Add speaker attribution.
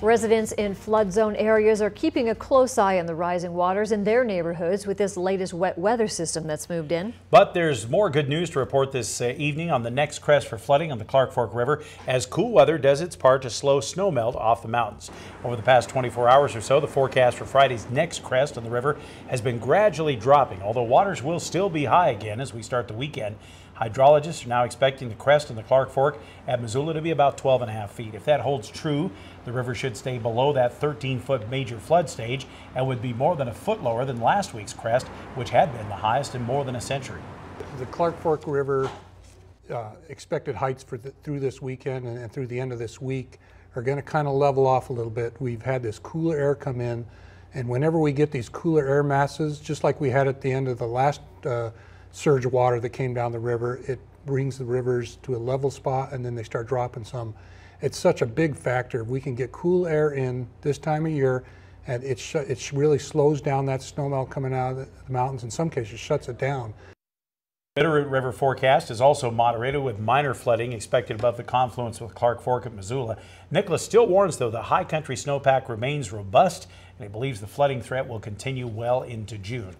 Speaker 1: Residents in flood zone areas are keeping a close eye on the rising waters in their neighborhoods with this latest wet weather system that's moved in.
Speaker 2: But there's more good news to report this evening on the next crest for flooding on the Clark Fork River as cool weather does its part to slow snowmelt off the mountains. Over the past 24 hours or so, the forecast for Friday's next crest on the river has been gradually dropping, although waters will still be high again as we start the weekend. Hydrologists are now expecting the crest in the Clark Fork at Missoula to be about 12.5 feet. If that holds true, the river should stay below that 13-foot major flood stage and would be more than a foot lower than last week's crest, which had been the highest in more than a century.
Speaker 3: The Clark Fork River expected heights through this weekend and through the end of this week are going to kind of level off a little bit. We've had this cooler air come in, and whenever we get these cooler air masses, just like we had at the end of the last surge of water that came down the river, it brings the rivers to a level spot and then they start dropping some. It's such a big factor. If we can get cool air in this time of year, and it really slows down that snowmelt coming out of the mountains, in some cases shuts it down.
Speaker 2: Bitterroot River forecast is also moderated with minor flooding expected above the confluence with Clark Fork at Missoula. Nicholas still warns, though, the high country snowpack remains robust, and he believes the flooding threat will continue well into June.